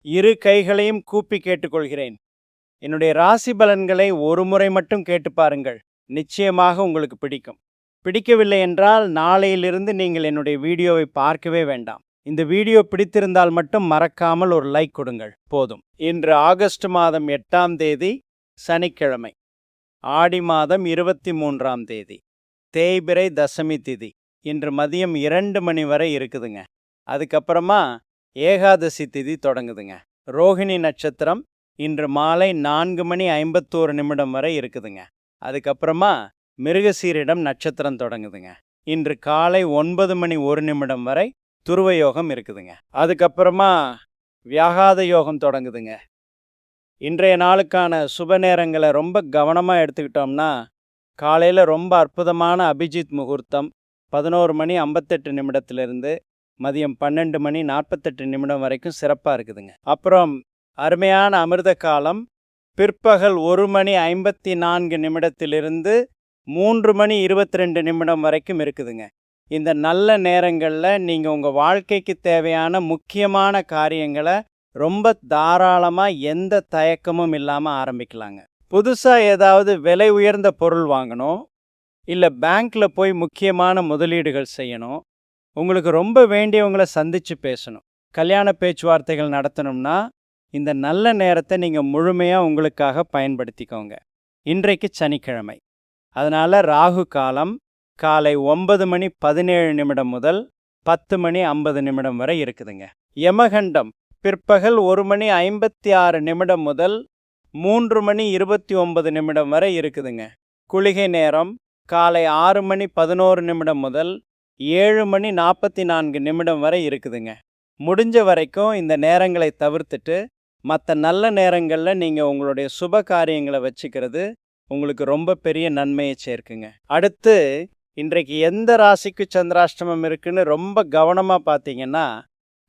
இரு கைகளையும் கூப்பி கேட்டுக்கொள்கிறேன். என்னுடைய ராசி பலன்களை ஒரு முறை மட்டும் கேட்டு பாருங்கள். நிச்சயமாக உங்களுக்கு பிடிக்கும். பிடிக்கவில்லை என்றால் நாளையிலிருந்து நீங்கள் என்னுடைய வீடியோவை பார்க்கவே வேண்டாம். இந்த வீடியோ பிடித்திருந்தால் மட்டும் மறக்காமல் ஒரு லைக் கொடுங்கள், போதும். இன்று ஆகஸ்ட் மாதம் 8ஆம் தேதி சனிக்கிழமை, ஆடி மாதம் 23ஆம் தேதி, தேய்பிறை தசமி திதி. இன்று மதியம் 2 மணி வரை இருக்குதுங்க. அதுக்கப்புறமா ஏகாதசி திதி தொடங்குதுங்க. ரோஹிணி நட்சத்திரம் இன்று மாலை 4 மணி 51 நிமிடம் வரை இருக்குதுங்க. அதுக்கப்புறமா மிருகசீரிடம் நட்சத்திரம் தொடங்குதுங்க. இன்று காலை 9 மணி 1 நிமிடம் வரை துருவ யோகம் இருக்குதுங்க. அதுக்கப்புறமா வியாகாத யோகம் தொடங்குதுங்க. இன்றைய நாளுக்கான சுப நேரங்களை ரொம்ப கவனமாக எடுத்துக்கிட்டோம்னா, காலையில் ரொம்ப அற்புதமான அபிஜித் முகூர்த்தம் 11 மணி 58 நிமிடத்திலிருந்து மதியம் 12 மணி 48 நிமிடம் வரைக்கும் சிறப்பாக இருக்குதுங்க. அப்புறம் அருமையான அமிர்த காலம் பிற்பகல் 1 மணி 54 நிமிடத்திலிருந்து 3 மணி 22 நிமிடம் வரைக்கும் இருக்குதுங்க. இந்த நல்ல நேரங்களில் நீங்கள் உங்கள் வாழ்க்கைக்கு தேவையான முக்கியமான காரியங்களை ரொம்ப தாராளமாக எந்த தயக்கமும் இல்லாமல் ஆரம்பிக்கலாங்க. புதுசாக ஏதாவது விலை உயர்ந்த பொருள் வாங்கணும், இல்லை பேங்க்கில் போய் முக்கியமான முதலீடுகள் செய்யணும், உங்களுக்கு ரொம்ப வேண்டியவங்களை சந்தித்து பேசணும், கல்யாண பேச்சுவார்த்தைகள் நடத்தணும்னா இந்த நல்ல நேரத்தை நீங்கள் முழுமையாக உங்களுக்காக பயன்படுத்திக்கோங்க. இன்றைக்கு சனிக்கிழமை, அதனால் ராகு காலம் காலை 9 மணி 17 நிமிடம் முதல் 10 மணி 50 நிமிடம் வரை இருக்குதுங்க. யமகண்டம் பிற்பகல் 1 மணி 56 நிமிடம் முதல் 3 மணி 29 நிமிடம் வரை இருக்குதுங்க. குளிகை நேரம் காலை 6 மணி 11 நிமிடம் முதல் 7 மணி 44 நிமிடம் வரை இருக்குதுங்க. முடிஞ்ச வரைக்கும் இந்த நேரங்களை தவிர்த்துட்டு மற்ற நல்ல நேரங்களில் நீங்கள் உங்களுடைய சுப காரியங்களை வச்சுக்கிறது உங்களுக்கு ரொம்ப பெரிய நன்மையை சேர்க்குங்க. அடுத்து இன்றைக்கு எந்த ராசிக்கு சந்திராஷ்டமம் இருக்குன்னு ரொம்ப கவனமாக பார்த்தீங்கன்னா,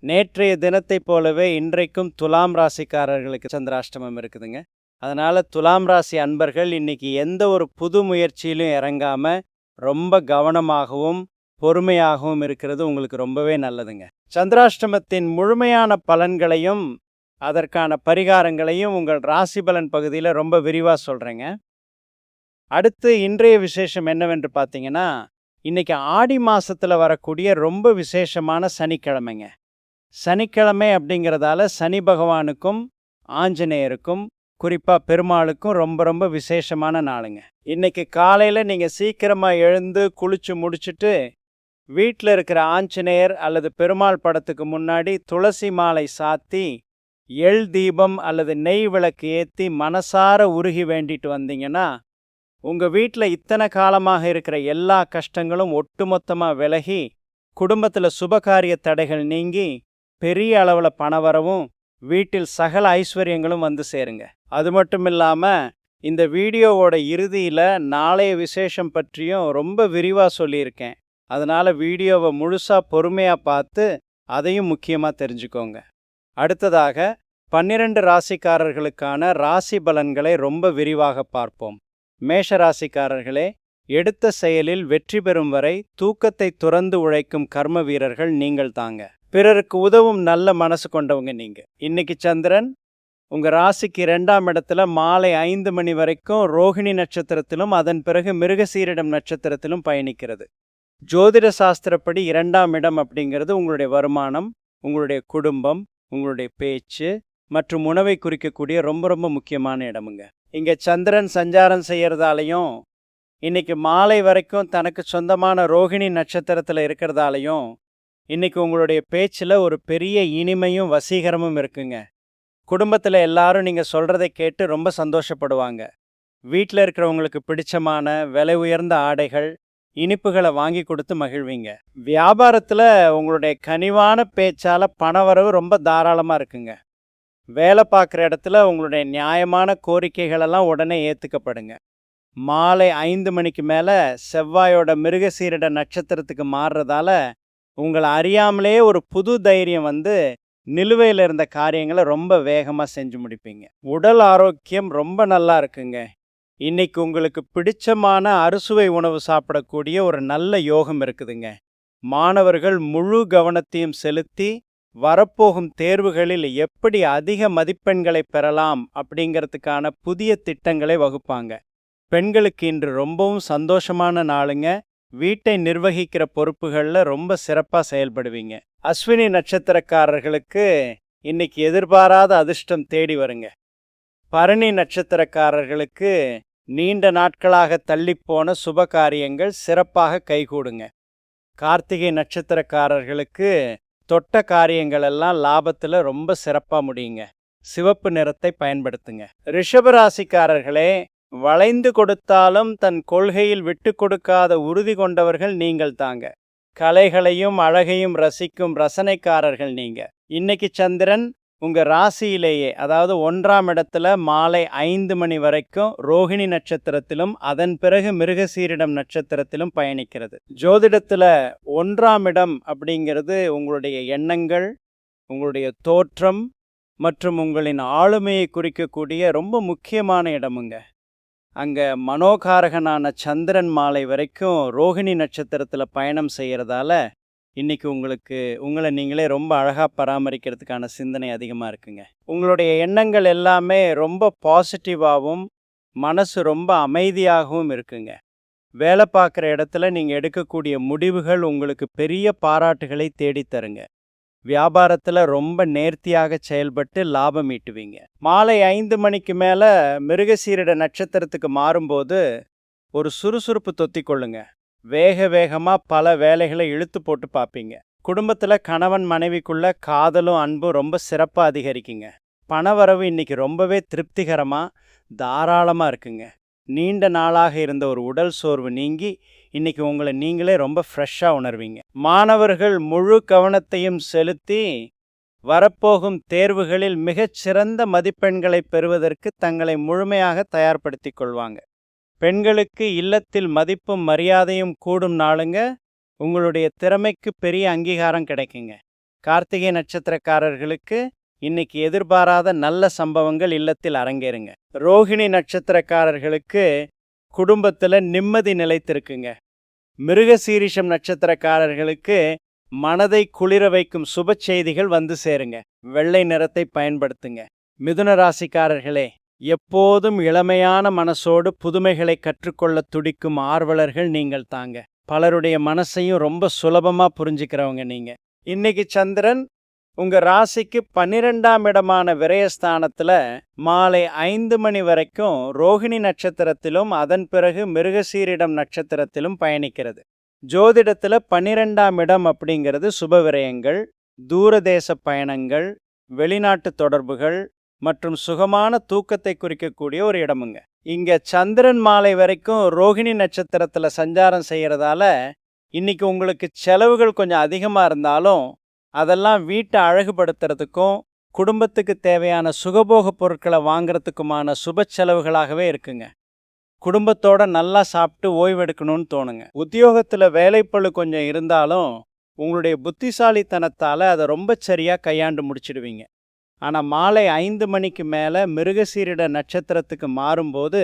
நேற்றைய தினத்தை போலவே இன்றைக்கும் துலாம் ராசிக்காரர்களுக்கு சந்திராஷ்டமம் இருக்குதுங்க. அதனால் துலாம் ராசி அன்பர்கள் இன்னைக்கு எந்த ஒரு புது முயற்சியிலும் இறங்காமல் ரொம்ப கவனமாகவும் பொறுமையாகவும் இருக்கிறது உங்களுக்கு ரொம்பவே நல்லதுங்க. சந்திராஷ்டமத்தின் முழுமையான பலன்களையும் அதற்கான பரிகாரங்களையும் உங்கள் ராசி பலன் பகுதியில் ரொம்ப விரிவாக சொல்கிறேங்க. அடுத்து இன்றைய விசேஷம் என்னவென்று பார்த்தீங்கன்னா, இன்றைக்கி ஆடி மாதத்தில் வரக்கூடிய ரொம்ப விசேஷமான சனிக்கிழமைங்க. சனிக்கிழமை அப்படிங்கிறதால சனி பகவானுக்கும் ஆஞ்சநேயருக்கும் குறிப்பாக பெருமாளுக்கும் ரொம்ப ரொம்ப விசேஷமான நாளுங்க. இன்றைக்கி காலையில் நீங்கள் சீக்கிரமாக எழுந்து குளிச்சு முடிச்சுட்டு வீட்டில் இருக்கிற ஆஞ்சநேயர் அல்லது பெருமாள் படத்துக்கு முன்னாடி துளசி மாலை சாத்தி எள் தீபம் அல்லது நெய் விளக்கு ஏற்றி மனசார உருகி வேண்டிட்டு வந்தீங்கன்னா, உங்கள் வீட்டில் இத்தனை காலமாக இருக்கிற எல்லா கஷ்டங்களும் ஒட்டுமொத்தமாக விலகி குடும்பத்தில் சுபகாரிய தடைகள் நீங்கி பெரிய அளவில் பணவரவும் வீட்டில் சகல ஐஸ்வர்யங்களும் வந்து சேருங்க. அது மட்டும் இல்லாமல் இந்த வீடியோவோட இறுதியில் நாளைய விசேஷம் பற்றியும் ரொம்ப விரிவாக சொல்லியிருக்கேன். அதனால் வீடியோவை முழுசாக பொறுமையாக பார்த்து அதையும் முக்கியமாக தெரிஞ்சுக்கோங்க. அடுத்ததாக 12 ராசிக்காரர்களுக்கான ராசி பலன்களை ரொம்ப விரிவாக பார்ப்போம். மேஷ ராசிக்காரர்களே, எடுத்த செயலில் வெற்றி பெறும் வரை தூக்கத்தை துறந்து உழைக்கும் கர்ம வீரர்கள் நீங்கள் தாங்க. பிறருக்கு உதவும் நல்ல மனசு கொண்டவங்க நீங்கள். இன்னைக்கு சந்திரன் உங்கள் ராசிக்கு 2ஆம் இடத்துல மாலை 5 மணி வரைக்கும் ரோஹிணி நட்சத்திரத்திலும் அதன் பிறகு மிருகசீரிடம் நட்சத்திரத்திலும் பயணிக்கிறது. ஜோதிட சாஸ்திரப்படி 2ஆம் இடம் அப்படிங்கிறது உங்களுடைய வருமானம், உங்களுடைய குடும்பம், உங்களுடைய பேச்சு மற்றும் உணவை குறிக்கக்கூடிய ரொம்ப ரொம்ப முக்கியமான இடமுங்க. இங்கே சந்திரன் சஞ்சாரம் செய்கிறதாலையும் இன்னைக்கு மாலை வரைக்கும் தனக்கு சொந்தமான ரோஹிணி நட்சத்திரத்தில் இருக்கிறதாலையும் இன்னைக்கு உங்களுடைய பேச்சில் ஒரு பெரிய இனிமையும் வசீகரமும் இருக்குங்க. குடும்பத்தில் எல்லாரும் நீங்கள் சொல்கிறதை கேட்டு ரொம்ப சந்தோஷப்படுவாங்க. வீட்டில் இருக்கிறவங்களுக்கு பிடிச்சமான விலை உயர்ந்த ஆடைகள், இனிப்புகளை வாங்கி கொடுத்து மகிழ்வீங்க. வியாபாரத்தில் உங்களுடைய கனிவான பேச்சால் பணவரவு ரொம்ப தாராளமாக இருக்குங்க. வேலை பார்க்குற இடத்துல உங்களுடைய நியாயமான கோரிக்கைகளெல்லாம் உடனே ஏற்றுக்கப்படுங்க. மாலை 5 மணிக்கு மேலே செவ்வாயோட மிருகசீரிட நட்சத்திரத்துக்கு மாறுறதால உங்களை அறியாமலே ஒரு புது தைரியம் வந்து நிலுவையில் இருந்த காரியங்களை ரொம்ப வேகமாக செஞ்சு முடிப்பீங்க. உடல் ஆரோக்கியம் ரொம்ப நல்லா இருக்குங்க. இன்னைக்கு உங்களுக்கு பிடிச்சமான அறுசுவை உணவு சாப்பிடக்கூடிய ஒரு நல்ல யோகம் இருக்குதுங்க. மாணவர்கள் முழு கவனத்தையும் செலுத்தி வரப்போகும் தேர்வுகளில் எப்படி அதிக மதிப்பெண்களை பெறலாம் அப்படிங்கிறதுக்கான புதிய திட்டங்களை வகுப்பாங்க. பெண்களுக்கு இன்று ரொம்பவும் சந்தோஷமான நாளுங்க. வீட்டை நிர்வகிக்கிற பொறுப்புகள்ல ரொம்ப சிறப்பா செயல்படுவீங்க. அஸ்வினி நட்சத்திரக்காரர்களுக்கு இன்னைக்கு எதிர்பாராத அதிர்ஷ்டம் தேடி வருங்க. பரணி நட்சத்திரக்காரர்களுக்கு நீண்ட நாட்களாக தள்ளிப்போன சுப காரியங்கள் சிறப்பாக கைகூடுங்க. கார்த்திகை நட்சத்திரக்காரர்களுக்கு தொட்ட காரியங்கள் எல்லாம் லாபத்துல ரொம்ப சிறப்பா முடியுங்க. சிவப்பு நிறத்தை பயன்படுத்துங்க. ரிஷபராசிக்காரர்களே, வளைந்து கொடுத்தாலும் தன் கொள்கையில் விட்டு கொடுக்காத உறுதி கொண்டவர்கள் நீங்கள் தாங்க. கலைகளையும் அழகையும் ரசிக்கும் ரசனைக்காரர்கள் நீங்க. இன்னைக்கு சந்திரன் உங்க ராசியிலேயே, அதாவது 1ஆம் இடத்துல மாலை 5 மணி வரைக்கும் ரோகிணி நட்சத்திரத்திலும் அதன் பிறகு மிருகசீரிடம் நட்சத்திரத்திலும் பயணிக்கிறது. ஜோதிடத்துல 1ஆம் இடம் அப்படிங்கிறது உங்களுடைய எண்ணங்கள், உங்களுடைய தோற்றம் மற்றும் உங்களின் ஆளுமையை குறிக்கக்கூடிய ரொம்ப முக்கியமான இடமுங்க. அங்க மனோகாரகனான சந்திரன் மாலை வரைக்கும் ரோகிணி நட்சத்திரத்துல பயணம் செய்யறதால இன்னைக்கு உங்களை நீங்களே ரொம்ப அழகா பராமரிக்கிறதுக்கான சிந்தனை அதிகமா இருக்குங்க. உங்களுடைய எண்ணங்கள் எல்லாமே ரொம்ப பாசிட்டிவாகவும் மனசு ரொம்ப அமைதியாகவும் இருக்குங்க. வேலை பார்க்குற இடத்துல நீங்க எடுக்கக்கூடிய முடிவுகள் உங்களுக்கு பெரிய பாராட்டுகளை தேடித்தருங்க. வியாபாரத்துல ரொம்ப நேர்த்தியாக செயல்பட்டு லாபம் ஈட்டுவீங்க. மாலை 5 மணிக்கு மேல மிருகசீரிட நட்சத்திரத்துக்கு மாறும்போது ஒரு சுறுசுறுப்பு தொத்திக்கொள்ளுங்க. வேகமா பல வேலைகளை இழுத்து போட்டு பார்ப்பீங்க. குடும்பத்துல கணவன் மனைவிக்குள்ள காதலும் அன்பும் ரொம்ப சிறப்பா அதிகரிக்குங்க. பணவரவு இன்னைக்கு ரொம்பவே திருப்திகரமா தாராளமா இருக்குங்க. நீண்ட நாளாக இருந்த ஒரு உடல் சோர்வு நீங்கி இன்னைக்கு உங்களை நீங்களே ரொம்ப ஃப்ரெஷ்ஷாக உணர்வீங்க. மாணவர்கள் முழு கவனத்தையும் செலுத்தி வரப்போகும் தேர்வுகளில் மிகச்சிறந்த மதிப்பெண்களை பெறுவதற்கு தங்களை முழுமையாக தயார்படுத்திக் கொள்வாங்க. பெண்களுக்கு இல்லத்தில் மதிப்பும் மரியாதையும் கூடும் நாளுங்க. உங்களுடைய திறமைக்கு பெரிய அங்கீகாரம் கிடைக்குங்க. கார்த்திகை நட்சத்திரக்காரர்களுக்கு இன்னைக்கு எதிர்பாராத நல்ல சம்பவங்கள் இல்லத்தில் அரங்கேறுங்க. ரோகிணி நட்சத்திரக்காரர்களுக்கு குடும்பத்துல நிம்மதி நிலைத்திருக்குங்க. மிருகசீரிஷம் நட்சத்திரக்காரர்களுக்கு மனதை குளிர வைக்கும் சுப செய்திகள் வந்து சேருங்க. வெள்ளை நிறத்தை பயன்படுத்துங்க. மிதுன ராசிக்காரர்களே, எப்போதும் இளமையான மனசோடு புதுமைகளை கற்றுக்கொள்ள துடிக்கும் ஆர்வலர்கள் நீங்கள் தாங்க. பலருடைய மனசையும் ரொம்ப சுலபமா புரிஞ்சுக்கிறவங்க நீங்க. இன்னைக்கு சந்திரன் உங்க ராசிக்கு 12ஆம் இடமான விரயஸ்தானத்துல மாலை 5 மணி வரைக்கும் ரோகிணி நட்சத்திரத்திலும் அதன் பிறகு மிருகசீரிடம் நட்சத்திரத்திலும் பயணிக்கிறது. ஜோதிடத்துல 12ஆம் இடம் அப்படிங்கிறது சுப விரயங்கள், தூரதேச பயணங்கள், வெளிநாட்டு தொடர்புகள் மற்றும் சுகமான தூக்கத்தை குறிக்கக்கூடிய ஒரு இடமுங்க. இங்க சந்திரன் மாலை வரைக்கும் ரோகிணி நட்சத்திரத்துல சஞ்சாரம் செய்யறதால இன்னைக்கு உங்களுக்கு செலவுகள் கொஞ்சம் அதிகமா இருந்தாலும் அதெல்லாம் வீட்டை அழகுபடுத்துறதுக்கும் குடும்பத்துக்கு தேவையான சுகபோக பொருட்களை வாங்குறதுக்குமான சுப செலவுகளாகவே இருக்குங்க. குடும்பத்தோட நல்லா சாப்பிட்டு ஓய்வெடுக்கணும்னு தோணுங்க. உத்தியோகத்துல வேலைப்பளு கொஞ்சம் இருந்தாலும் உங்களுடைய புத்திசாலித்தனத்தால அதை ரொம்ப சரியா கையாண்டு முடிச்சிடுவீங்க. ஆனால் மாலை 5 மணிக்கு மேலே மிருகசீரிட நட்சத்திரத்துக்கு மாறும்போது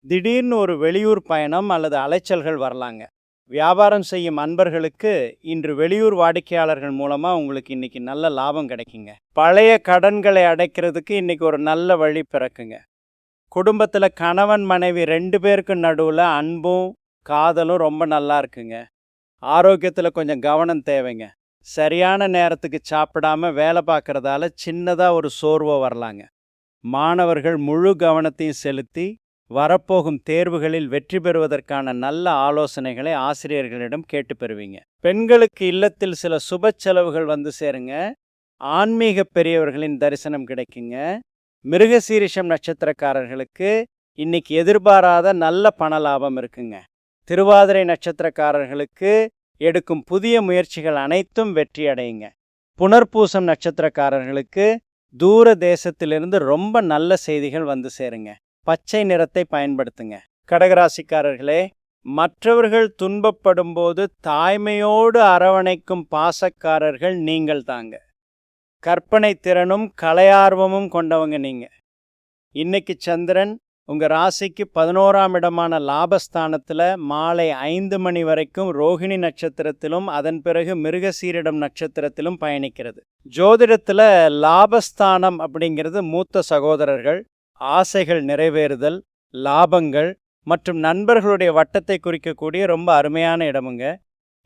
திடீர்னு ஒரு வெளியூர் பயணம் அல்லது அலைச்சல்கள் வரலாங்க. வியாபாரம் செய்யும் அன்பர்களுக்கு இன்று வெளியூர் வாடிக்கையாளர்கள் மூலமாக உங்களுக்கு இன்னைக்கு நல்ல லாபம் கிடைக்குங்க. பழைய கடன்களை அடைக்கிறதுக்கு இன்னைக்கு ஒரு நல்ல வழி பிறக்குங்க. குடும்பத்தில் கணவன் மனைவி 2 பேருக்கு நடுவில் அன்பும் காதலும் ரொம்ப நல்லா இருக்குங்க. ஆரோக்கியத்தில் கொஞ்சம் கவனம் தேவைங்க. சரியான நேரத்துக்கு சாப்பிடாம வேலை பார்க்கறதால சின்னதாக ஒரு சோர்வோ வரலாங்க. மாணவர்கள் முழு கவனத்தையும் செலுத்தி வரப்போகும் தேர்வுகளில் வெற்றி பெறுவதற்கான நல்ல ஆலோசனைகளை ஆசிரியர்களிடம் கேட்டு பெறுவீங்க. பெண்களுக்கு இல்லத்தில் சில சுப செலவுகள் வந்து சேருங்க. ஆன்மீக பெரியவர்களின் தரிசனம் கிடைக்குங்க. மிருகசீரிஷம் நட்சத்திரக்காரர்களுக்கு இன்னைக்கு எதிர்பாராத நல்ல பண லாபம் இருக்குங்க. திருவாதிரை நட்சத்திரக்காரர்களுக்கு எடுக்கும் புதிய முயற்சிகள் அனைத்தும் வெற்றி அடையுங்க. புனர்பூசம் நட்சத்திரக்காரர்களுக்கு தூர தேசத்திலிருந்து ரொம்ப நல்ல செய்திகள் வந்து சேருங்க. பச்சை நிறத்தை பயன்படுத்துங்க. கடகராசிக்காரர்களே, மற்றவர்கள் துன்பப்படும் போது தாய்மையோடு அரவணைக்கும் பாசக்காரர்கள் நீங்கள் தாங்க. கற்பனை திறனும் கலையார்வமும் கொண்டவங்க நீங்க. இன்னைக்கு சந்திரன் உங்கள் ராசிக்கு 11ஆம் இடமான லாபஸ்தானத்தில் மாலை 5 மணி வரைக்கும் ரோகிணி நட்சத்திரத்திலும் அதன் பிறகு மிருகசீரிடம் நட்சத்திரத்திலும் பயணிக்கிறது. ஜோதிடத்தில் லாபஸ்தானம் அப்படிங்கிறது மூத்த சகோதரர்கள், ஆசைகள் நிறைவேறுதல், லாபங்கள் மற்றும் நண்பர்களுடைய வட்டத்தை குறிக்கக்கூடிய ரொம்ப அருமையான இடமுங்க.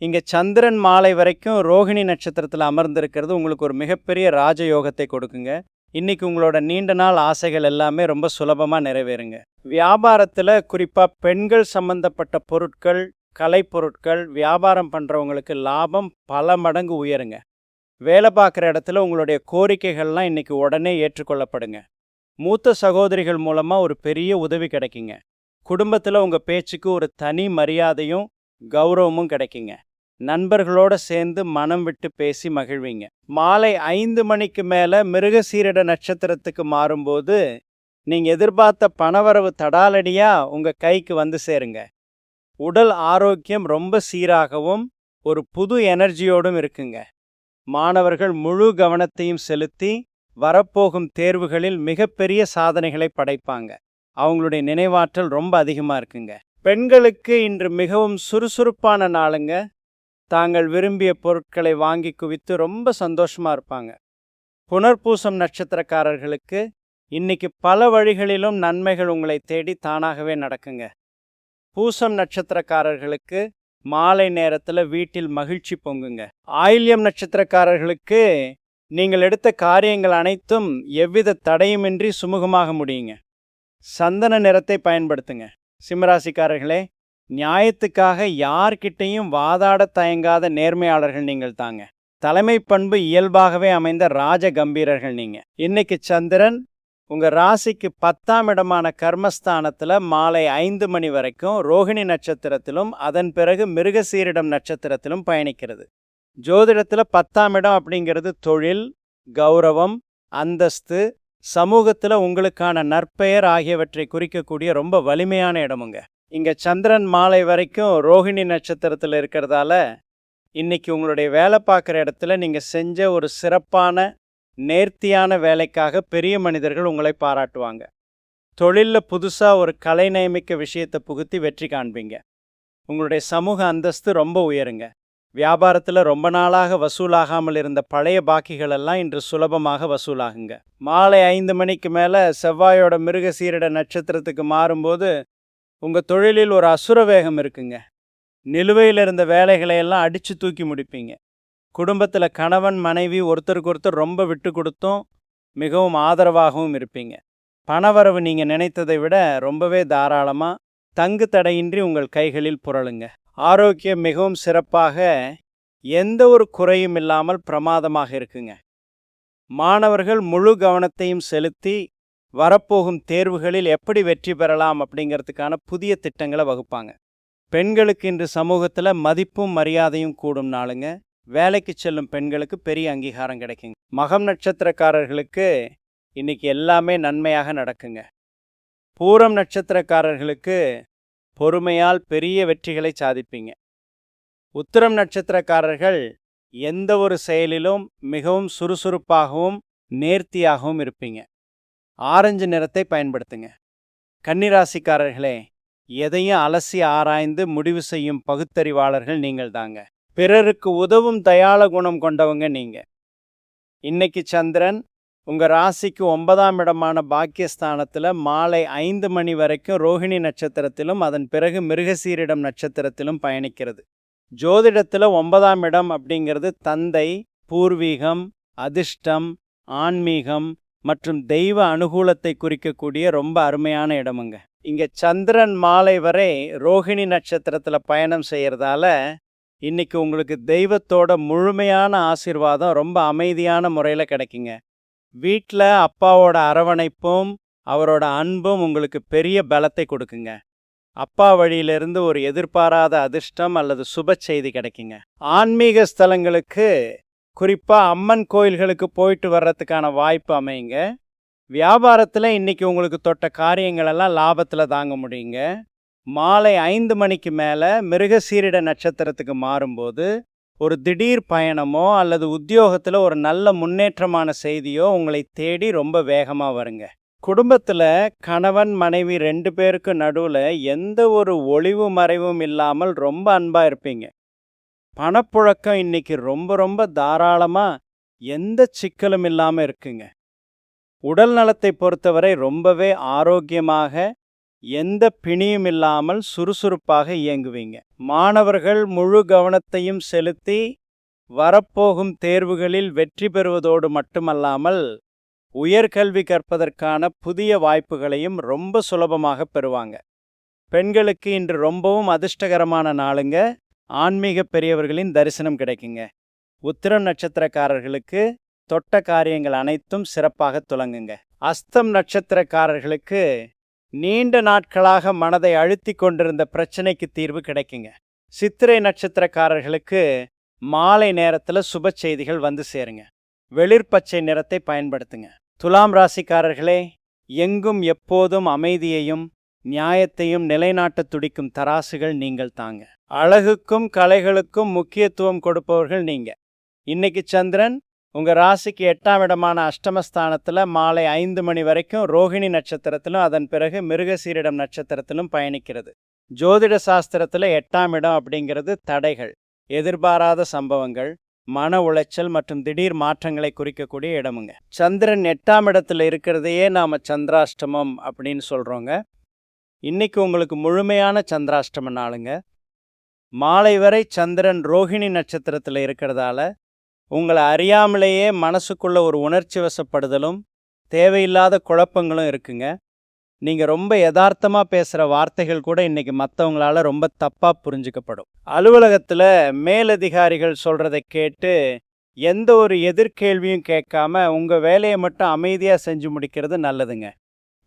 இங்கே சந்திரன் மாலை வரைக்கும் ரோகிணி நட்சத்திரத்தில் அமர்ந்திருக்கிறது உங்களுக்கு ஒரு மிகப்பெரிய ராஜயோகத்தை கொடுக்குங்க. இன்னைக்கு உங்களோட நீண்ட நாள் ஆசைகள் எல்லாமே ரொம்ப சுலபமாக நிறைவேறுங்க. வியாபாரத்தில் குறிப்பாக பெண்கள் சம்பந்தப்பட்ட பொருட்கள், கலைப்பொருட்கள் வியாபாரம் பண்ணுறவங்களுக்கு லாபம் பல மடங்கு உயருங்க. வேலை பார்க்குற இடத்துல உங்களுடைய கோரிக்கைகள்லாம் இன்னைக்கு உடனே ஏற்றுக்கொள்ளப்படுங்க. மூத்த சகோதரிகள் மூலமாக ஒரு பெரிய உதவி கிடைக்குங்க. குடும்பத்தில் உங்கள் பேச்சுக்கு ஒரு தனி மரியாதையும் கௌரவமும் கிடைக்குங்க. நண்பர்களோடு சேர்ந்து மனம் விட்டு பேசி மகிழ்வீங்க. மாலை 5 மணிக்கு மேலே மிருகசீரிட நட்சத்திரத்துக்கு மாறும்போது நீங்கள் எதிர்பார்த்த பணவரவு தடாலடியாக உங்கள் கைக்கு வந்து சேருங்க. உடல் ஆரோக்கியம் ரொம்ப சீராகவும் ஒரு புது எனர்ஜியோடும் இருக்குங்க. மாணவர்கள் முழு கவனத்தையும் செலுத்தி வரப்போகும் தேர்வுகளில் மிகப்பெரிய சாதனைகளை படைப்பாங்க. அவங்களுடைய நினைவாற்றல் ரொம்ப அதிகமாக இருக்குங்க. பெண்களுக்கு இன்று மிகவும் சுறுசுறுப்பான நாளுங்க. தாங்கள் விரும்பிய பொருட்களை வாங்கி குவித்து ரொம்ப சந்தோஷமாக இருப்பாங்க. புனர்பூசம் நட்சத்திரக்காரர்களுக்கு இன்னைக்கு பல வழிகளிலும் நன்மைகள் உங்களை தேடி தானாகவே நடக்குங்க. பூசம் நட்சத்திரக்காரர்களுக்கு மாலை நேரத்தில் வீட்டில் மகிழ்ச்சி பொங்குங்க. ஆயில்யம் நட்சத்திரக்காரர்களுக்கு நீங்கள் எடுத்த காரியங்கள் அனைத்தும் எவ்வித தடையுமின்றி சுமூகமாக முடியுங்க. சந்தன நிறத்தை பயன்படுத்துங்க. சிம்மராசிக்காரர்களே, நியாயத்துக்காக யார்கிட்டையும் வாதாட தயங்காத நேர்மையாளர்கள் நீங்கள் தாங்க. தலைமை பண்பு இயல்பாகவே அமைந்த ராஜ கம்பீரர்கள் நீங்கள். இன்னைக்கு சந்திரன் உங்கள் ராசிக்கு 10ஆம் இடமான கர்மஸ்தானத்தில் மாலை 5 மணி வரைக்கும் ரோகிணி நட்சத்திரத்திலும் அதன் பிறகு மிருகசீரிடம் நட்சத்திரத்திலும் பயணிக்கிறது. ஜோதிடத்தில் 10ஆம் இடம் அப்படிங்கிறது தொழில், கௌரவம், அந்தஸ்து, சமூகத்தில் உங்களுக்கான நற்பெயர் ஆகியவற்றை குறிக்கக்கூடிய ரொம்ப வலிமையான இடமுங்க. இங்கே சந்திரன் மாலை வரைக்கும் ரோகிணி நட்சத்திரத்தில் இருக்கிறதால இன்னைக்கு உங்களுடைய வேலை பார்க்குற இடத்துல நீங்கள் செஞ்ச ஒரு சிறப்பான நேர்த்தியான வேலைக்காக பெரிய மனிதர்கள் உங்களை பாராட்டுவாங்க. தொழிலில் புதுசாக ஒரு கலை நயமிக்க விஷயத்தை புகுத்தி வெற்றி காண்பீங்க. உங்களுடைய சமூக அந்தஸ்து ரொம்ப உயருங்க. வியாபாரத்தில் ரொம்ப நாளாக வசூலாகாமல் இருந்த பழைய பாக்கிகளெல்லாம் இன்று சுலபமாக வசூலாகுங்க. மாலை 5 மணிக்கு மேலே செவ்வாயோட மிருகசீரிட நட்சத்திரத்துக்கு மாறும்போது உங்கள் தொழிலில் ஒரு அசுர வேகம் இருக்குங்க. நிலுவையில் இருந்த வேலைகளை எல்லாம் அடித்து தூக்கி முடிப்பீங்க. குடும்பத்தில் கணவன் மனைவி ஒருத்தருக்கு ஒருத்தர் ரொம்ப விட்டு கொடுத்தும் மிகவும் ஆதரவாகவும் இருப்பீங்க. பணவரவு நீங்கள் நினைத்ததை விட ரொம்பவே தாராளமாக தங்கு தடையின்றி உங்கள் கைகளில் புரளுங்க. ஆரோக்கியம் மிகவும் சிறப்பாக, எந்த ஒரு குறையும் இல்லாமல் பிரமாதமாக இருக்குங்க. மாணவர்கள் முழு கவனத்தையும் செலுத்தி வரப்போகும் தேர்வுகளில் எப்படி வெற்றி பெறலாம் அப்படிங்கிறதுக்கான புதிய திட்டங்களை வகுப்பாங்க. பெண்களுக்கு இன்று சமூகத்தில் மதிப்பும் மரியாதையும் கூடும் நாளுங்க. வேலைக்கு செல்லும் பெண்களுக்கு பெரிய அங்கீகாரம் கிடைக்குங்க. மகம் நட்சத்திரக்காரர்களுக்கு இன்னைக்கு எல்லாமே நன்மையாக நடக்குங்க. பூரம் நட்சத்திரக்காரர்களுக்கு பொறுமையால் பெரிய வெற்றிகளை சாதிப்பீங்க. உத்திரம் நட்சத்திரக்காரர்கள் எந்த ஒரு செயலிலும் மிகவும் சுறுசுறுப்பாகவும் நேர்த்தியாகவும் இருப்பீங்க. ஆரஞ்சு நிறத்தை பயன்படுத்துங்க. கன்னிராசிக்காரர்களே, எதையும் அலசி ஆராய்ந்து முடிவு செய்யும் பகுத்தறிவாளர்கள் நீங்கள் தாங்க. பிறருக்கு உதவும் தயாள குணம் கொண்டவங்க நீங்க. இன்னைக்கு சந்திரன் உங்கள் ராசிக்கு 9ஆம் இடமான பாக்கியஸ்தானத்தில் மாலை 5 மணி வரைக்கும் ரோகிணி நட்சத்திரத்திலும் அதன் பிறகு மிருகசீரிடம் நட்சத்திரத்திலும் பயணிக்கிறது. ஜோதிடத்தில் 9ஆம் இடம் அப்படிங்கிறது தந்தை, பூர்வீகம், அதிர்ஷ்டம், ஆன்மீகம் மற்றும் தெய்வ அனுகூலத்தை குறிக்கக்கூடிய ரொம்ப அருமையான இடமுங்க. இங்கே சந்திரன் மாலை வரை ரோகிணி நட்சத்திரத்தில் பயணம் செய்கிறதால இன்னைக்கு உங்களுக்கு தெய்வத்தோட முழுமையான ஆசீர்வாதம் ரொம்ப அமைதியான முறையில் கிடைக்குங்க. வீட்டில் அப்பாவோட அரவணைப்பும் அவரோட அன்பும் உங்களுக்கு பெரிய பலத்தை கொடுக்குங்க. அப்பா வழியிலிருந்து ஒரு எதிர்பாராத அதிர்ஷ்டம் அல்லது சுப செய்தி கிடைக்குங்க. ஆன்மீக ஸ்தலங்களுக்கு, குறிப்பாக அம்மன் கோயில்களுக்கு போயிட்டு வர்றதுக்கான வாய்ப்பு அமையுங்க. வியாபாரத்தில் இன்னைக்கு உங்களுக்கு தொட்ட காரியங்களெல்லாம் லாபத்தில் தாங்க முடியுங்க. மாலை 5 மணிக்கு மேலே மிருகசீரிட நட்சத்திரத்துக்கு மாறும்போது ஒரு திடீர் பயணமோ அல்லது உத்தியோகத்தில் ஒரு நல்ல முன்னேற்றமான செய்தியோ உங்களை தேடி ரொம்ப வேகமாக வருங்க. குடும்பத்துல கணவன், மனைவி 2 பேருக்கு நடுவுல எந்த ஒரு ஒளிவு மறைவும் இல்லாமல் ரொம்ப அன்பா இருப்பீங்க. பணப்புழக்கம் இன்னைக்கு ரொம்ப ரொம்ப தாராளமா எந்த சிக்கலும் இல்லாம இருக்குங்க. உடல் நலத்தை பொறுத்தவரை ரொம்பவே ஆரோக்கியமாக, எந்த பிணியும் இல்லாமல் சுறுசுறுப்பாக இயங்குவீங்க. மாணவர்கள் முழு கவனத்தையும் செலுத்தி வரப்போகும் தேர்வுகளில் வெற்றி பெறுவதோடு மட்டுமல்லாமல், உயர்கல்வி கற்பதற்கான புதிய வாய்ப்புகளையும் ரொம்ப சுலபமாக பெறுவாங்க. பெண்களுக்கு இன்று ரொம்பவும் அதிர்ஷ்டகரமான நாளுங்க. ஆன்மீக பெரியவர்களின் தரிசனம் கிடைக்குங்க. உத்திரம் நட்சத்திரக்காரர்களுக்கு தொட்ட காரியங்கள் அனைத்தும் சிறப்பாக துலங்குங்க. அஸ்தம் நட்சத்திரக்காரர்களுக்கு நீண்ட நாட்களாக மனதை அழுத்தி கொண்டிருந்த பிரச்சனைக்கு தீர்வு கிடைக்குங்க. சித்திரை நட்சத்திரக்காரர்களுக்கு மாலை நேரத்தில் சுப செய்திகள் வந்து சேருங்க. வெளிர்பச்சை நிறத்தை பயன்படுத்துங்க. துலாம் ராசிக்காரர்களே, எங்கும் எப்போதும் அமைதியையும் நியாயத்தையும் நிலைநாட்ட துடிக்கும் தராசுகள் நீங்கள் தாங்க. அழகுக்கும் கலைகளுக்கும் முக்கியத்துவம் கொடுப்பவர்கள் நீங்க. இன்னைக்கு சந்திரன் உங்க ராசிக்கு 8ஆம் இடமான அஷ்டமஸ்தானத்துல மாலை 5 மணி வரைக்கும் ரோகிணி நட்சத்திரத்திலும் அதன் பிறகு மிருகசீரிடம் நட்சத்திரத்திலும் பயணிக்கிறது. ஜோதிட சாஸ்திரத்துல 8ஆம் இடம் அப்படிங்கிறது தடைகள், எதிர்பாராத சம்பவங்கள், மன உளைச்சல் மற்றும் திடீர் மாற்றங்களை குறிக்கக்கூடிய இடமுங்க. சந்திரன் 8ஆம் இடத்துல இருக்கிறதையே நாம சந்திராஷ்டமம் அப்படின்னு சொல்றோங்க. இன்னைக்கு உங்களுக்கு முழுமையான சந்திராஷ்டம நாளுங்க. மாலை வரை சந்திரன் ரோகிணி நட்சத்திரத்தில் இருக்கிறதால உங்களை அறியாமலேயே மனசுக்குள்ள ஒரு உணர்ச்சி வசப்படுதலும் தேவையில்லாத குழப்பங்களும் இருக்குங்க. நீங்கள் ரொம்ப யதார்த்தமாக பேசுகிற வார்த்தைகள் கூட இன்னைக்கு மற்றவங்களால ரொம்ப தப்பாக புரிஞ்சுக்கப்படும். அலுவலகத்தில் மேலதிகாரிகள் சொல்கிறத கேட்டு எந்த ஒரு எதிர்கேள்வியும் கேட்காம உங்கள் வேலையை மட்டும் அமைதியாக செஞ்சு முடிக்கிறது நல்லதுங்க.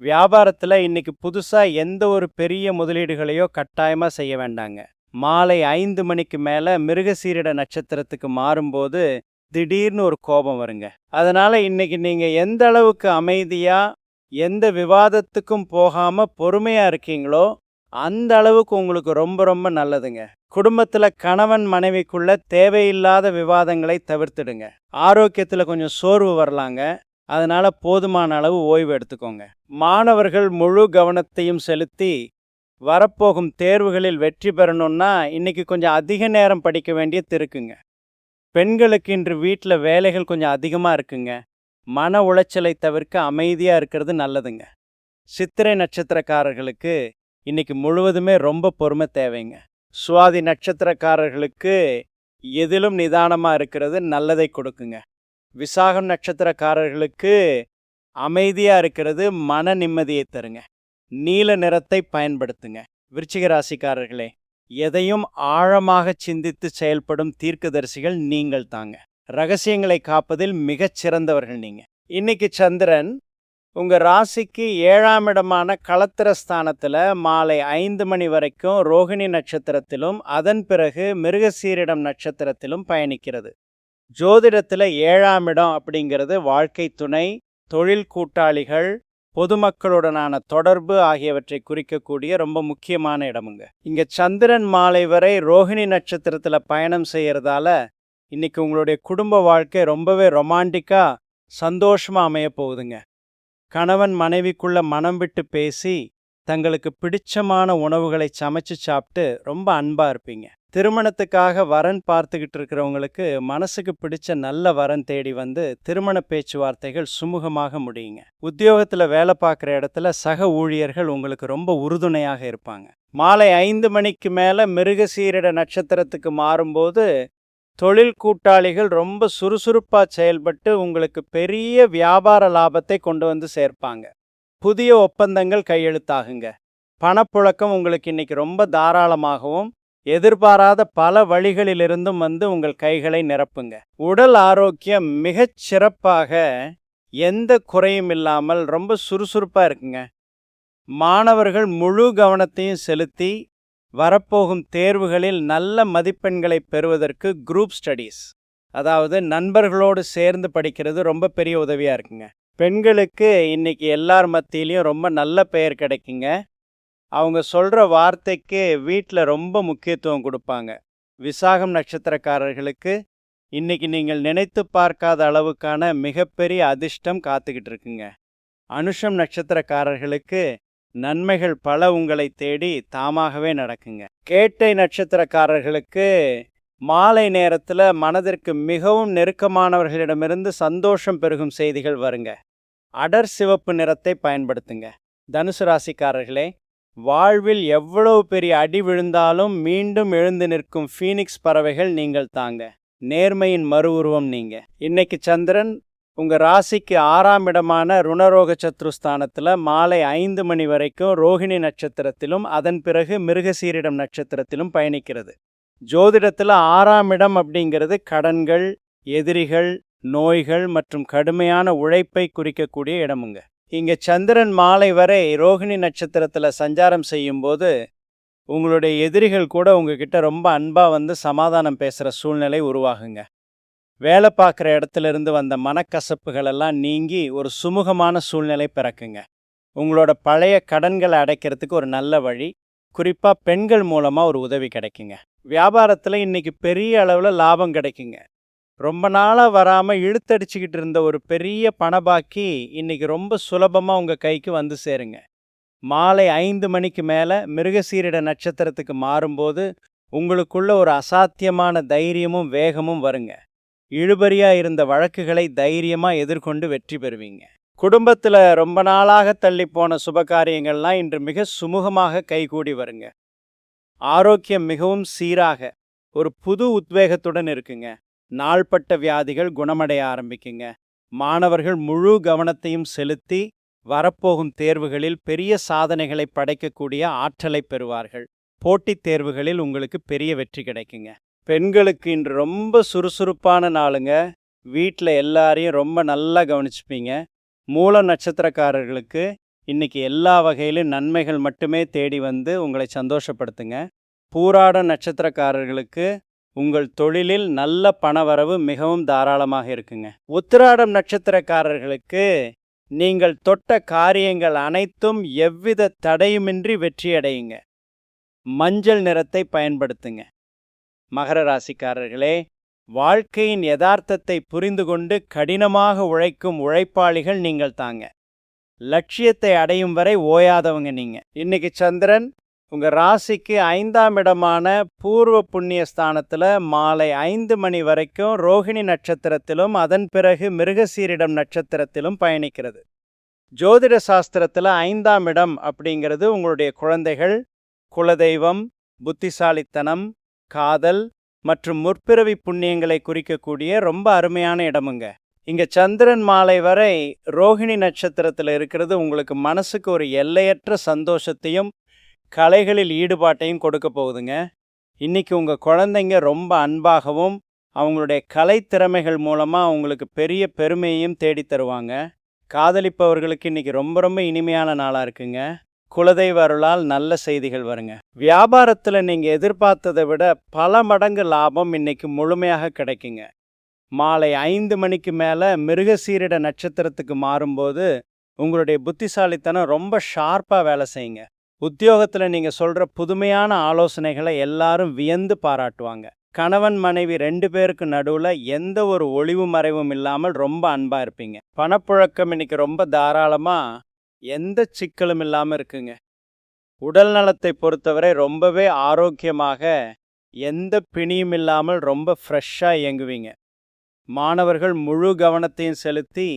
வியாபாரத்தில் இன்னைக்கு புதுசாக எந்த ஒரு பெரிய முதலீடுகளையோ கட்டாயமாக செய்ய வேண்டாங்க. மாலை 5 மணிக்கு மேலே மிருகசீரிட நட்சத்திரத்துக்கு மாறும்போது திடீர்னு ஒரு கோபம் வருங்க. அதனால் இன்னைக்கு நீங்கள் எந்த அளவுக்கு அமைதியாக எந்த விவாதத்துக்கும் போகாமல் பொறுமையாக இருக்கீங்களோ அந்த அளவுக்கு உங்களுக்கு ரொம்ப ரொம்ப நல்லதுங்க. குடும்பத்தில் கணவன் மனைவிக்குள்ள தேவையில்லாத விவாதங்களை தவிர்த்துடுங்க. ஆரோக்கியத்தில் கொஞ்சம் சோர்வு வரலாங்க. அதனால் போதுமான அளவு ஓய்வு எடுத்துக்கோங்க. மாணவர்கள் முழு கவனத்தையும் செலுத்தி வரப்போகும் தேர்வுகளில் வெற்றி பெறணும்னா இன்னைக்கு கொஞ்சம் அதிக நேரம் படிக்க வேண்டியது இருக்குங்க. பெண்களுக்கு இன்று வீட்டில் வேலைகள் கொஞ்சம் அதிகமாக இருக்குங்க. மன உளைச்சலை தவிர்க்க அமைதியாக இருக்கிறது நல்லதுங்க. சித்திரை நட்சத்திரக்காரர்களுக்கு இன்னைக்கு முழுவதுமே ரொம்ப பொறுமை தேவைங்க. சுவாதி நட்சத்திரக்காரர்களுக்கு எதிலும் நிதானமாக இருக்கிறது நல்லதை கொடுக்குங்க. விசாகம் நட்சத்திரக்காரர்களுக்கு அமைதியாக இருக்கிறது மன நிம்மதியை தருங்க. நீல நிறத்தை பயன்படுத்துங்க. விருச்சிக ராசிக்காரர்களே, எதையும் ஆழமாக சிந்தித்து செயல்படும் தீர்க்கதரிசிகள் நீங்கள் தாங்க. ரகசியங்களை காப்பதில் மிகச் சிறந்தவர்கள் நீங்க. இன்னைக்கு சந்திரன் உங்க ராசிக்கு 7ஆம் இடமான களத்திரஸ்தானத்துல மாலை 5 மணி வரைக்கும் ரோகிணி நட்சத்திரத்திலும் அதன் பிறகு மிருகசீரிடம் நட்சத்திரத்திலும் பயணிக்கிறது. ஜோதிடத்தில் 7ஆம் இடம் அப்படிங்கிறது வாழ்க்கை துணை, தொழில் கூட்டாளிகள், பொதுமக்களுடனான தொடர்பு ஆகியவற்றை குறிக்கக்கூடிய ரொம்ப முக்கியமான இடமுங்க. இங்கே சந்திரன் மாலை வரை ரோகிணி நட்சத்திரத்தில் பயணம் செய்கிறதால இன்னைக்கு உங்களுடைய குடும்ப வாழ்க்கை ரொம்பவே ரொமான்டிக்காக சந்தோஷமாக அமைய போகுதுங்க. கணவன் மனைவிக்குள்ள மனம் விட்டு பேசி தங்களுக்கு பிடிச்சமான உணவுகளை சமைச்சு சாப்பிட்டு ரொம்ப அன்பாக இருப்பீங்க. திருமணத்துக்காக வரன் பார்த்துக்கிட்டு இருக்கிறவங்களுக்கு மனசுக்கு பிடிச்ச நல்ல வரன் தேடி வந்து திருமண பேச்சுவார்த்தைகள் சுமூகமாக முடியுங்க. உத்தியோகத்தில் வேலை பார்க்குற இடத்துல சக ஊழியர்கள் உங்களுக்கு ரொம்ப உறுதுணையாக இருப்பாங்க. மாலை 5 மணிக்கு மேலே மிருகசீரிட நட்சத்திரத்துக்கு மாறும்போது தொழில் கூட்டாளிகள் ரொம்ப சுறுசுறுப்பாக செயல்பட்டு உங்களுக்கு பெரிய வியாபார லாபத்தை கொண்டு வந்து சேர்ப்பாங்க. புதிய ஒப்பந்தங்கள் கையெழுத்தாகுங்க. பணப்புழக்கம் உங்களுக்கு இன்னைக்கு ரொம்ப தாராளமாகவும் எதிர்பாராத பல வழிகளிலிருந்தும் வந்து உங்கள் கைகளை நிரப்புங்க. உடல் ஆரோக்கியம் மிகச் சிறப்பாக எந்த குறையும் இல்லாமல் ரொம்ப சுறுசுறுப்பாக இருக்குங்க. மாணவர்கள் முழு கவனத்தையும் செலுத்தி வரப்போகும் தேர்வுகளில் நல்ல மதிப்பெண்களை பெறுவதற்கு குரூப் ஸ்டடீஸ், அதாவது நண்பர்களோடு சேர்ந்து படிக்கிறது ரொம்ப பெரிய உதவியாக இருக்குங்க. பெண்களுக்கு இன்னைக்கு எல்லார் மத்தியிலையும் ரொம்ப நல்ல பெயர் கிடைக்குங்க. அவங்க சொல்கிற வார்த்தைக்கு வீட்டில் ரொம்ப முக்கியத்துவம் கொடுப்பாங்க. விசாகம் நட்சத்திரக்காரர்களுக்கு இன்னைக்கு நீங்கள் நினைத்து பார்க்காத அளவுக்கான மிகப்பெரிய அதிர்ஷ்டம் காத்துக்கிட்டு இருக்குங்க. அனுஷம் நட்சத்திரக்காரர்களுக்கு நன்மைகள் பல உங்களை தேடி தாமாகவே நடக்குங்க. கேட்டை நட்சத்திரக்காரர்களுக்கு மாலை நேரத்துல மனதிற்கு மிகவும் நெருக்கமானவர்களிடமிருந்து சந்தோஷம் பெருகும் செய்திகள் வருங்க. அடர் சிவப்பு நிறத்தை பயன்படுத்துங்க. தனுசு ராசிக்காரர்களே, வாழ்வில் எவ்வளவு பெரிய அடி விழுந்தாலும் மீண்டும் எழுந்து நிற்கும் ஃபீனிக்ஸ் பறவைகள் நீங்கள் தாங்க. நேர்மையின் மறு உருவம் நீங்க. இன்னைக்கு சந்திரன் உங்க ராசிக்கு 6ஆம் இடமான ருணரோக சத்ருஸ்தானத்துல மாலை 5 மணி வரைக்கும் ரோகிணி நட்சத்திரத்திலும் அதன் பிறகு மிருகசீரிடம் நட்சத்திரத்திலும் பயணிக்கிறது. ஜோதிடத்துல 6ஆம் இடம் அப்படிங்கிறது கடன்கள், எதிரிகள், நோய்கள் மற்றும் கடுமையான உழைப்பை குறிக்கக்கூடிய இடமுங்க. இங்க சந்திரன் மாலை வரை ரோகிணி நட்சத்திரத்துல சஞ்சாரம் செய்யும்போது உங்களுடைய எதிரிகள் கூட உங்ககிட்ட ரொம்ப அன்பா வந்து சமாதானம் பேசுற சூழ்நிலை உருவாகுங்க. வேலை பார்க்குற இடத்துல இருந்து வந்த மனக்கசப்புகள் எல்லாம் நீங்கி ஒரு சுமூகமான சூழ்நிலை பிறக்குங்க. உங்களோட பழைய கடன்களை அடைக்கிறதுக்கு ஒரு நல்ல வழி, குறிப்பாக பெண்கள் மூலமாக ஒரு உதவி கிடைக்குங்க. வியாபாரத்தில் இன்னைக்கு பெரிய அளவில் லாபம் கிடைக்குங்க. ரொம்ப நாளாக வராமல் இழுத்தடிச்சுக்கிட்டு இருந்த ஒரு பெரிய பணபாக்கி இன்னைக்கு ரொம்ப சுலபமாக உங்கள் கைக்கு வந்து சேருங்க. மாலை 5 மணிக்கு மேலே மிருகசீரிட நட்சத்திரத்துக்கு மாறும்போது உங்களுக்குள்ள ஒரு அசாத்தியமான தைரியமும் வேகமும் வருங்க. இழுபறியா இருந்த வழக்குகளை தைரியமா எதிர்கொண்டு வெற்றி பெறுவீங்க. குடும்பத்துல ரொம்ப நாளாக தள்ளி போன சுபகாரியங்கள்லாம் இன்று மிக சுமூகமாக கைகூடி வருங்க. ஆரோக்கியம் மிகவும் சீராக ஒரு புது உத்வேகத்துடன் இருக்குங்க. நாள்பட்ட வியாதிகள் குணமடைய ஆரம்பிக்குங்க. மாணவர்கள் முழு கவனத்தையும் செலுத்தி வரப்போகும் தேர்வுகளில் பெரிய சாதனைகளை படைக்கக்கூடிய ஆற்றலை பெறுவார்கள். போட்டித் தேர்வுகளில் உங்களுக்கு பெரிய வெற்றி கிடைக்குங்க. பெண்களுக்கு இன்று ரொம்ப சுறுசுறுப்பான நாளுங்க. வீட்டில் எல்லாரையும் ரொம்ப நல்லா கவனிச்சுப்பீங்க. மூல நட்சத்திரக்காரர்களுக்கு இன்னைக்கு எல்லா வகையிலும் நன்மைகள் மட்டுமே தேடி வந்து உங்களை சந்தோஷப்படுத்துங்க. பூராட நட்சத்திரக்காரர்களுக்கு உங்கள் தொழிலில் நல்ல பணவரவு மிகவும் தாராளமாக இருக்குங்க. உத்திராடம் நட்சத்திரக்காரர்களுக்கு நீங்கள் தொட்ட காரியங்கள் அனைத்தும் எவ்வித தடையுமின்றி வெற்றியடையுங்க. மஞ்சள் நிறத்தை பயன்படுத்துங்க. மகர ராசிக்காரர்களே, வாழ்க்கையின் யதார்த்தத்தை புரிந்து கொண்டு கடினமாக உழைக்கும் உழைப்பாளிகள் நீங்கள் தாங்க. லட்சியத்தை அடையும் வரை ஓயாதவங்க நீங்க. இன்னைக்கு சந்திரன் உங்க ராசிக்கு 5ஆம் இடமான பூர்வ புண்ணிய ஸ்தானத்துல மாலை 5 மணி வரைக்கும் ரோகிணி நட்சத்திரத்திலும் அதன் பிறகு மிருகசீரிடம் நட்சத்திரத்திலும் பயணிக்கிறது. ஜோதிட சாஸ்திரத்துல 5ஆம் இடம் அப்படிங்கிறது உங்களுடைய குழந்தைகள், குலதெய்வம், புத்திசாலித்தனம், காதல் மற்றும் முற்பிறவி புண்ணியங்களை குறிக்கக்கூடிய ரொம்ப அருமையான இடமுங்க. இங்க சந்திரன் மாலை வரை ரோகிணி நட்சத்திரத்தில் இருக்கிறது உங்களுக்கு மனசுக்கு ஒரு எல்லையற்ற சந்தோஷத்தையும் கலைகளில் ஈடுபாட்டையும் கொடுக்க போகுதுங்க. இன்னைக்கு உங்க குழந்தைங்க ரொம்ப அன்பாகவும் அவங்களுடைய கலை திறமைகள் மூலமா அவங்களுக்கு பெரிய பெருமையையும் தேடி தருவாங்க. காதலிப்பவர்களுக்கு இன்னைக்கு ரொம்ப ரொம்ப இனிமையான நாளா இருக்குங்க. குலதெய்வ அருளால் நல்ல செய்திகள் வருங்க. வியாபாரத்தில் நீங்கள் எதிர்பார்த்ததை விட பல மடங்கு லாபம் இன்னைக்கு முழுமையாக கிடைக்குங்க. மாலை 5 மணிக்கு மேலே மிருகசீரிட நட்சத்திரத்துக்கு மாறும்போது உங்களுடைய புத்திசாலித்தனம் ரொம்ப ஷார்ப்பாக வேலை செய்யுங்க. உத்தியோகத்தில் நீங்கள் சொல்கிற புதுமையான ஆலோசனைகளை எல்லாரும் வியந்து பாராட்டுவாங்க. கணவன் மனைவி 2 பேருக்கு நடுவில் எந்த ஒரு ஒளிவு மறைவும் இல்லாமல் ரொம்ப அன்பாக இருப்பீங்க. பணப்புழக்கம் இன்னைக்கு ரொம்ப தாராளமாக எந்த சிக்கலும் இல்லாமல் இருக்குங்க. உடல் நலத்தை பொறுத்தவரை ரொம்பவே ஆரோக்கியமாக எந்த பிணியும் இல்லாமல் ரொம்ப ஃப்ரெஷ்ஷாக இயங்குவீங்க. மாணவர்கள் முழு கவனத்தையும் செலுத்தி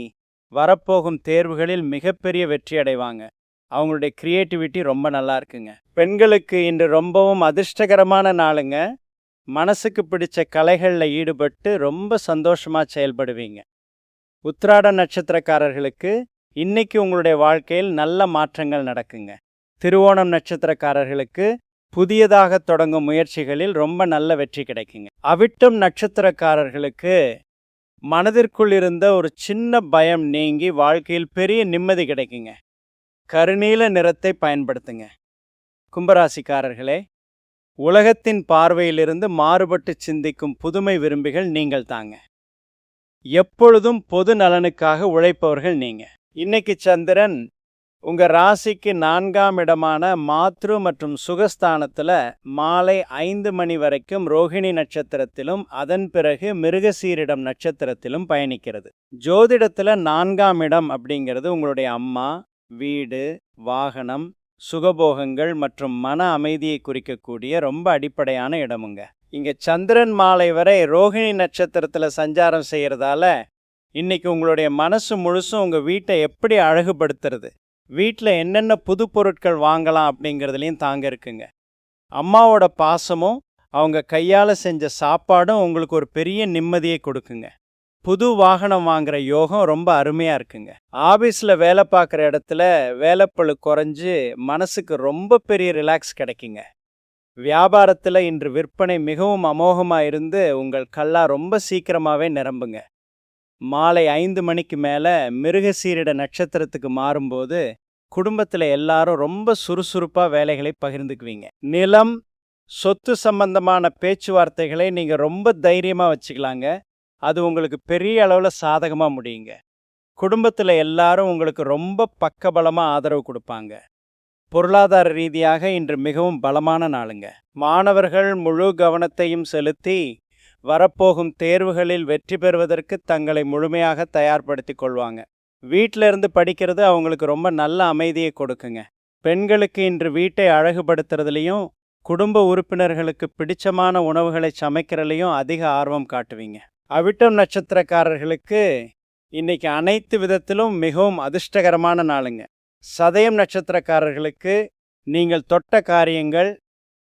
வரப்போகும் தேர்வுகளில் மிகப்பெரிய வெற்றி அடைவாங்க. அவங்களுடைய கிரியேட்டிவிட்டி ரொம்ப நல்லா இருக்குங்க. பெண்களுக்கு இன்று ரொம்பவும் அதிர்ஷ்டகரமான நாளுங்க. மனசுக்கு பிடிச்ச கலைகளில் ஈடுபட்டு ரொம்ப சந்தோஷமாக செயல்படுவீங்க. உத்திராட நட்சத்திரக்காரர்களுக்கு இன்னைக்கு உங்களுடைய வாழ்க்கையில் நல்ல மாற்றங்கள் நடக்குங்க. திருவோணம் நட்சத்திரக்காரர்களுக்கு புதியதாக தொடங்கும் முயற்சிகளில் ரொம்ப நல்ல வெற்றி கிடைக்குங்க. அவிட்டம் நட்சத்திரக்காரர்களுக்கு மனதிற்குள் இருந்த ஒரு சின்ன பயம் நீங்கி வாழ்க்கையில் பெரிய நிம்மதி கிடைக்குங்க. கருநீல நிறத்தை பயன்படுத்துங்க. கும்பராசிக்காரர்களே, உலகத்தின் பார்வையிலிருந்து மாறுபட்டு சிந்திக்கும் புதுமை விரும்பிகள் நீங்கள் தாங்க. எப்பொழுதும் பொது நலனுக்காக உழைப்பவர்கள் நீங்க. இன்னைக்கு சந்திரன் உங்க ராசிக்கு 4ஆம் இடமான மாத்ரு மற்றும் சுகஸ்தானத்துல மாலை 5 மணி வரைக்கும் ரோகிணி நட்சத்திரத்திலும் அதன் பிறகு மிருகசீரிடம் நட்சத்திரத்திலும் பயணிக்கிறது. ஜோதிடத்துல 4ஆம் இடம் அப்படிங்கிறது உங்களுடைய அம்மா, வீடு, வாகனம், சுகபோகங்கள் மற்றும் மன அமைதியை குறிக்கக்கூடிய ரொம்ப அடிப்படையான இடமுங்க. இங்க சந்திரன் மாலை வரை ரோகிணி நட்சத்திரத்துல சஞ்சாரம் செய்யறதால இன்னைக்கு உங்களுடைய மனசு முழுசும் உங்க வீட்டை எப்படி அழகுபடுத்துறது, வீட்டில் என்னென்ன புது பொருட்கள் வாங்கலாம் அப்படிங்கிறதுலையும் தாங்க இருக்குங்க. அம்மாவோட பாசமும் அவங்க கையால் செஞ்ச சாப்பாடும் உங்களுக்கு ஒரு பெரிய நிம்மதியை கொடுக்குங்க. புது வாகனம் வாங்குற யோகம் ரொம்ப அருமையாக இருக்குங்க. ஆஃபீஸில் வேலை பார்க்குற இடத்துல வேலைப்பளு குறைஞ்சு மனசுக்கு ரொம்ப பெரிய ரிலாக்ஸ் கிடைக்குங்க. வியாபாரத்தில் இன்று விற்பனை மிகவும் அமோகமாக இருந்து உங்கள் கல்லா ரொம்ப சீக்கிரமாகவே நிரம்புங்க. மாலை 5 மணிக்கு மேலே மிருகசீரிட நட்சத்திரத்துக்கு மாறும்போது குடும்பத்தில் எல்லாரும் ரொம்ப சுறுசுறுப்பாக வேலைகளை பகிர்ந்துக்குவீங்க. நிலம், சொத்து சம்பந்தமான பேச்சுவார்த்தைகளை நீங்கள் ரொம்ப தைரியமாக வச்சுக்கலாங்க. அது உங்களுக்கு பெரிய அளவில் சாதகமாக முடியுங்க. குடும்பத்தில் எல்லாரும் உங்களுக்கு ரொம்ப பக்கபலமாக ஆதரவு கொடுப்பாங்க. பொருளாதார ரீதியாக இன்று மிகவும் பலமான நாளுங்க. மாணவர்கள் முழு கவனத்தையும் செலுத்தி வரப்போகும் தேர்வுகளில் வெற்றி பெறுவதற்கு தங்களை முழுமையாக தயார்படுத்தி கொள்வாங்க. வீட்டில் இருந்து படிக்கிறது அவங்களுக்கு ரொம்ப நல்ல அமைதியை கொடுக்குங்க. பெண்களுக்கு இன்று வீட்டை அழகுபடுத்துறதுலையும் குடும்ப உறுப்பினர்களுக்கு பிடிச்சமான உணவுகளை சமைக்கிறதுலையும் அதிக ஆர்வம் காட்டுவீங்க. அவிட்டம் நட்சத்திரக்காரர்களுக்கு இன்னைக்கு அனைத்து விதத்திலும் மிகவும் அதிர்ஷ்டகரமான நாளுங்க. சதயம் நட்சத்திரக்காரர்களுக்கு நீங்கள் தொட்ட காரியங்கள்,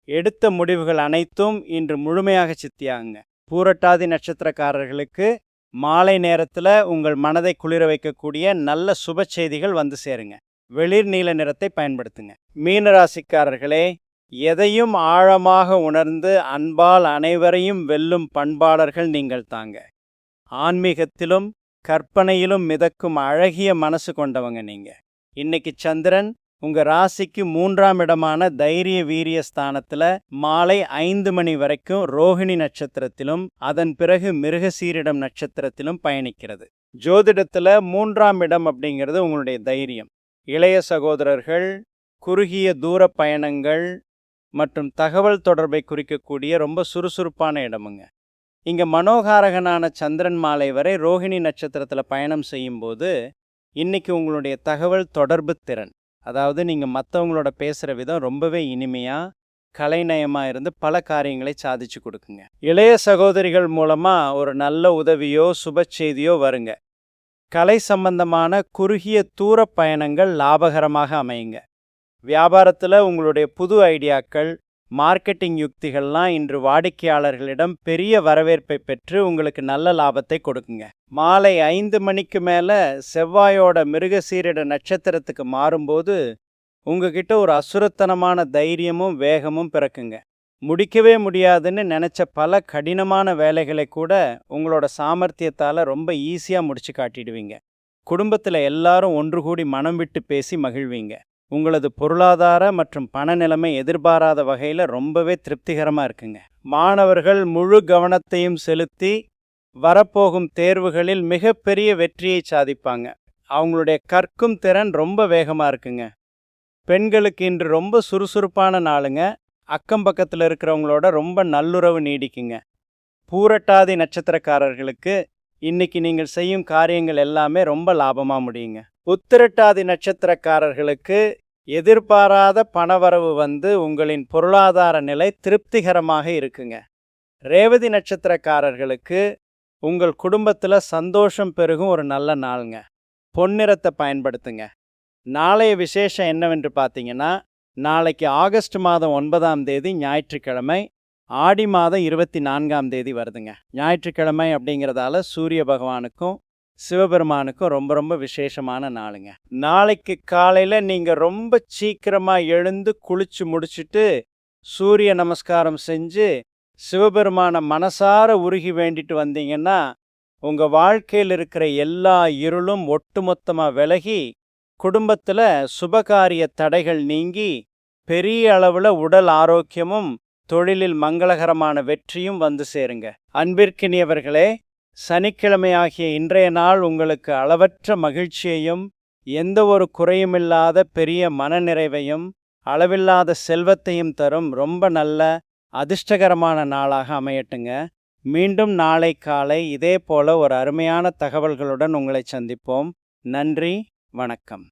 எடுத்த முடிவுகள் அனைத்தும் இன்று முழுமையாக சித்தியாகுங்க. பூரட்டாதி நட்சத்திரக்காரர்களுக்கு மாலை நேரத்தில் உங்கள் மனதை குளிர வைக்கக்கூடிய நல்ல சுப செய்திகள் வந்து சேருங்க. வெளிர் நீல நிறத்தை பயன்படுத்துங்க. மீனராசிக்காரர்களே, எதையும் ஆழமாக உணர்ந்து அன்பால் அனைவரையும் வெல்லும் பண்பாளர்கள் நீங்கள் தாங்க. ஆன்மீகத்திலும் கற்பனையிலும் மிதக்கும் அழகிய மனசு கொண்டவங்க நீங்க. இன்னைக்கு சந்திரன் உங்க ராசிக்கு 3ஆம் இடமான தைரிய வீரிய ஸ்தானத்துல மாலை 5 மணி வரைக்கும் ரோகிணி நட்சத்திரத்திலும் அதன் பிறகு மிருகசீரிடம் நட்சத்திரத்திலும் பயணிக்கிறது. ஜோதிடத்துல 3ஆம் இடம் அப்படிங்கிறது உங்களுடைய தைரியம், இளைய சகோதரர்கள், குறுகிய தூர பயணங்கள் மற்றும் தகவல் தொடர்பை குறிக்கக்கூடிய ரொம்ப சுறுசுறுப்பான இடமுங்க. இங்க மனோகாரகனான சந்திரன் மாலை வரை ரோகிணி நட்சத்திரத்துல பயணம் செய்யும்போது இன்னைக்கு உங்களுடைய தகவல் தொடர்பு திறன், அதாவது நீங்கள் மற்றவங்களோட பேசுகிற விதம் ரொம்பவே இனிமையாக கலைநயமாக இருந்து பல காரியங்களை சாதிச்சு கொடுக்குங்க. இளைய சகோதரிகள் மூலமாக ஒரு நல்ல உதவியோ சுப செய்தியோ வருங்க. கலை சம்பந்தமான குறுகிய தூர பயணங்கள் லாபகரமாக அமையுங்க. வியாபாரத்தில் உங்களுடைய புது ஐடியாக்கள், மார்க்கெட்டிங் யுக்திகள்லாம் இன்று வாடிக்கையாளர்களிடம் பெரிய வரவேற்பை பெற்று உங்களுக்கு நல்ல லாபத்தை கொடுக்குங்க. மாலை 5 மணிக்கு மேலே செவ்வாயோட மிருகசீரிட நட்சத்திரத்துக்கு மாறும்போது உங்ககிட்ட ஒரு அசுரத்தனமான தைரியமும் வேகமும் பிறக்குங்க. முடிக்கவே முடியாதுன்னு நினச்ச பல கடினமான வேலைகளை கூட உங்களோட சாமர்த்தியத்தால் ரொம்ப ஈஸியாக முடிச்சு காட்டிடுவீங்க. குடும்பத்தில் எல்லாரும் ஒன்று கூடி மனம் விட்டு பேசி மகிழ்வீங்க. உங்களது பொருளாதார மற்றும் பண நிலைமை எதிர்பாராத வகையில் ரொம்பவே திருப்திகரமாக இருக்குங்க. மாணவர்கள் முழு கவனத்தையும் செலுத்தி வரப்போகும் தேர்வுகளில் மிகப்பெரிய வெற்றியை சாதிப்பாங்க. அவங்களுடைய கற்கும் திறன் ரொம்ப வேகமாக இருக்குங்க. பெண்களுக்கு இன்று ரொம்ப சுறுசுறுப்பான நாளுங்க. அக்கம் பக்கத்தில் இருக்கிறவங்களோட ரொம்ப நல்லுறவு நீடிக்குங்க. பூரட்டாதி நட்சத்திரக்காரர்களுக்கு இன்னைக்கு நீங்கள் செய்யும் காரியங்கள் எல்லாமே ரொம்ப லாபமாக முடியுங்க. உத்திரட்டாதி நட்சத்திரக்காரர்களுக்கு எதிர்பாராத பணவரவு வந்து உங்களின் பொருளாதார நிலை திருப்திகரமாக இருக்குங்க. ரேவதி நட்சத்திரக்காரர்களுக்கு உங்கள் குடும்பத்தில் சந்தோஷம் பெருகும் ஒரு நல்ல நாளுங்க. பொன்னிறத்தை பயன்படுத்துங்க. நாளைய விசேஷம் என்னவென்று பார்த்தீங்கன்னா, நாளைக்கு ஆகஸ்ட் மாதம் 9ஆம் தேதி ஞாயிற்றுக்கிழமை, ஆடி மாதம் 24ஆம் தேதி வருதுங்க. ஞாயிற்றுக்கிழமை அப்படிங்கிறதால சூரிய பகவானுக்கும் சிவபெருமானுக்கும் ரொம்ப ரொம்ப விசேஷமான நாளுங்க. நாளைக்கு காலையில் நீங்கள் ரொம்ப சீக்கிரமாக எழுந்து குளிச்சு முடிச்சுட்டு சூரிய நமஸ்காரம் செஞ்சு சிவபெருமான மனசார உருகி வேண்டிட்டு வந்தீங்கன்னா உங்கள் வாழ்க்கையில் இருக்கிற எல்லா இருளும் ஒட்டுமொத்தமாக விலகி குடும்பத்தில் சுபகாரிய தடைகள் நீங்கி பெரிய அளவில் உடல் ஆரோக்கியமும் தொழிலில் மங்களகரமான வெற்றியும் வந்து சேருங்க. அன்பிற்கினியவர்களே, சனிக்கிழமையாகிய இன்றைய நாள் உங்களுக்கு அளவற்ற மகிழ்ச்சியையும் எந்த ஒரு குறையுமில்லாத பெரிய மனநிறைவையும் அளவில்லாத செல்வத்தையும் தரும் ரொம்ப நல்ல அதிர்ஷ்டகரமான நாளாக அமையட்டுங்க. மீண்டும் நாளை காலை இதே போல ஒரு அருமையான தகவல்களுடன் உங்களை சந்திப்போம். நன்றி, வணக்கம்.